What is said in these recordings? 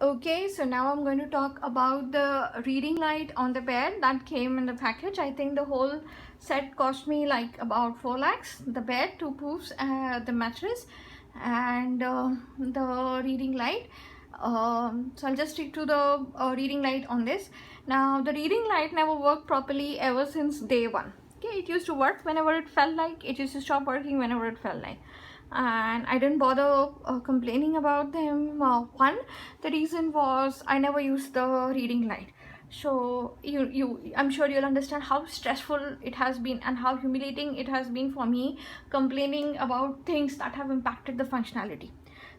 Okay, so now I'm going to talk about the reading light on the bed that came in the package. I think the whole set cost me like about 4 lakhs. The bed, two poofs, the mattress, and the reading light. So I'll just stick to the reading light on this. Now the reading light never worked properly ever since day one. Okay, it used to work whenever it felt like. It used to stop working whenever it felt like, and I didn't bother complaining about them. One, the reason was I never used the reading light. So I'm sure you'll understand how stressful it has been and how humiliating it has been for me complaining about things that have impacted the functionality.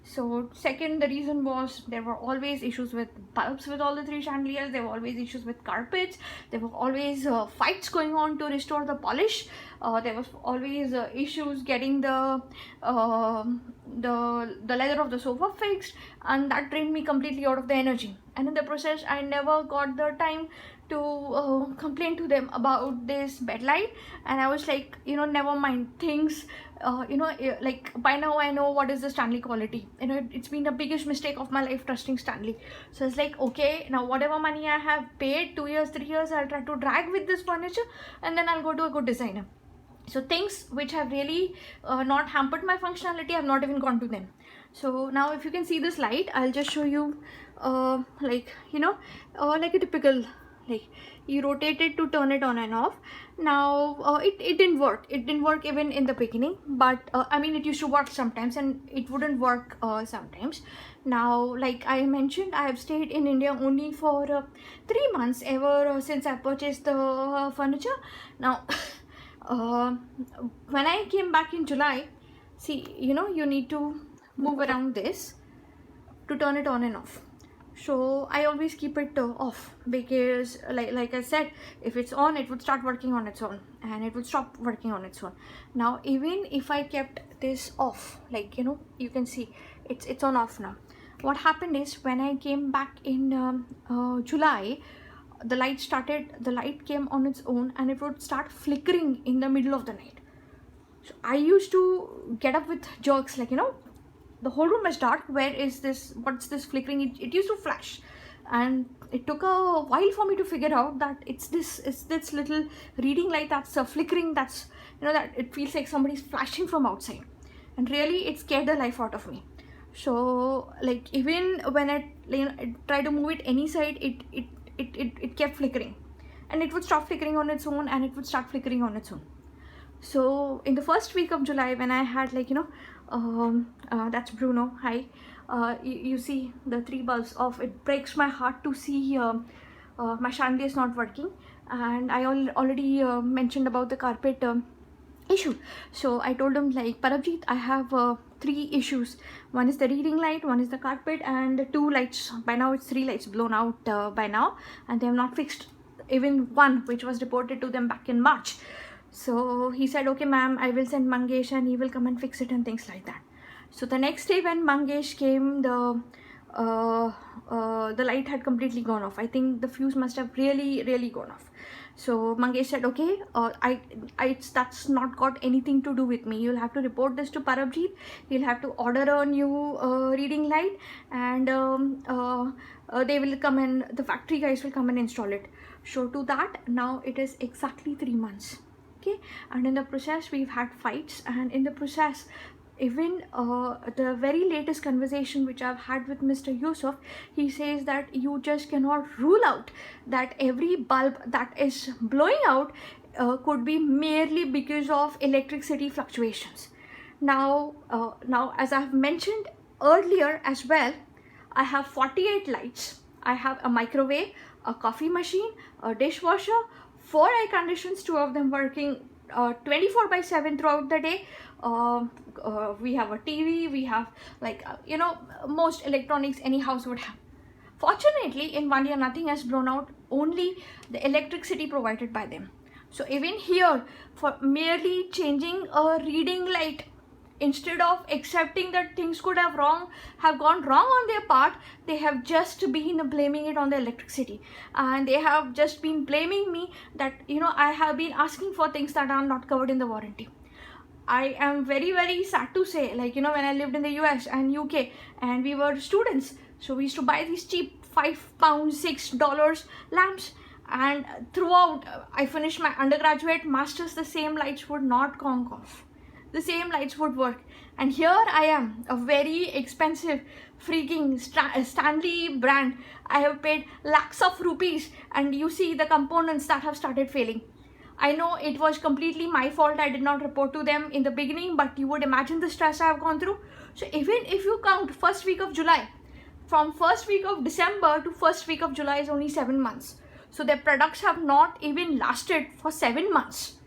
So second, the reason was there were always issues with bulbs with all the three chandeliers. There were always issues with carpets. There were always fights going on to restore the polish. There was always issues getting the leather of the sofa fixed, and that drained me completely out of the energy. And in the process, I never got the time to complain to them about this bed light. And I was like, never mind things. Like by now I know what is the Stanley quality. It's been the biggest mistake of my life trusting Stanley. So it's like, okay, now whatever money I have paid, 2 years, 3 years, I'll try to drag with this furniture, and then I'll go to a good designer. So things which have really not hampered my functionality, I've not even gone to them. So now if you can see this light, I'll just show you like like a typical, like you rotate it to turn it on and off. Now it didn't work. It didn't work even in the beginning, but I mean, it used to work sometimes and it wouldn't work sometimes. Now, like I mentioned, I have stayed in India only for 3 months ever since I purchased the furniture. Now when I came back in July, see, you need to move around this to turn it on and off. So I always keep it off, because like I said, if it's on, it would start working on its own and it would stop working on its own. Now even if I kept this off, like you can see it's on off now. What happened is, when I came back in July, the light came on its own and it would start flickering in the middle of the night. So I used to get up with jerks, like the whole room is dark, where is this, what's this flickering? It used to flash, and it took a while for me to figure out that it's this little reading light that's flickering, that's that it feels like somebody's flashing from outside, and really it scared the life out of me. So like, even when I try to move it any side, it kept flickering, and it would stop flickering on its own and it would start flickering on its own. So in the first week of July, when I had that's Bruno, hi, you see the 3 bulbs off, it breaks my heart to see my chandelier is not working. And I already mentioned about the carpet issue. So I told him, like, Parabjeet, I have 3 issues. One is the reading light, one is the carpet, and 2 lights. By now it's 3 lights blown out by now, and they have not fixed even one, which was reported to them back in March. So he said, okay ma'am, I will send Mangesh and he will come and fix it and things like that. So the next day when Mangesh came, the light had completely gone off. I think the fuse must have really gone off. So Mangesh said, okay, that's not got anything to do with me. You'll have to report this to Parabjeet. He'll have to order a new reading light, and they will come and the factory guys will come and install it. So to that, now it is exactly 3 months. Okay, and in the process we've had fights, and in the process, even the very latest conversation which I've had with Mr. Yusuf, he says that you just cannot rule out that every bulb that is blowing out could be merely because of electricity fluctuations. Now as I've mentioned earlier as well, I have 48 lights. I have a microwave, a coffee machine, a dishwasher, 4 air conditions, 2 of them working 24/7 throughout the day. We have a TV, we have most electronics any house would have. Fortunately, in 1 year nothing has blown out, only the electricity provided by them. So even here, for merely changing a reading light, instead of accepting that things could have gone wrong on their part, they have just been blaming it on the electricity, and they have just been blaming me that I have been asking for things that are not covered in the warranty. I am very, very sad to say, like, you know, when I lived in the US and UK and we were students, so we used to buy these cheap £5, $6 lamps, and throughout I finished my undergraduate masters, the same lights would not conk off. The same lights would work. And here I am, a very expensive freaking Stanley brand. I have paid lakhs of rupees, and you see the components that have started failing. I know it was completely my fault. I did not report to them in the beginning, but you would imagine the stress I have gone through. So even if you count first week of July, from first week of December to first week of July is only 7 months. So their products have not even lasted for 7 months.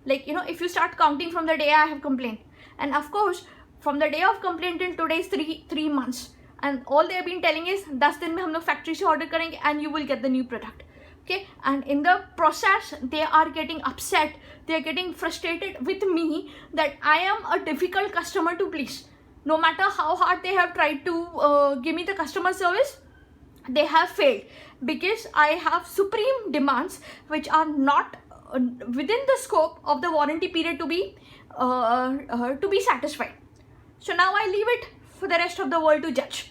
Like, you know, if you start counting from the day I have complained, and of course from the day of complaint till today is three months, and all they have been telling is 10 दिन में हम लोग factory से order करेंगे and you will get the new product. Okay, and in the process they are getting upset, they are getting frustrated with me that I am a difficult customer to please. No matter how hard they have tried to give me the customer service, they have failed, because I have supreme demands which are not within the scope of the warranty period to be satisfied. So now I leave it for the rest of the world to judge.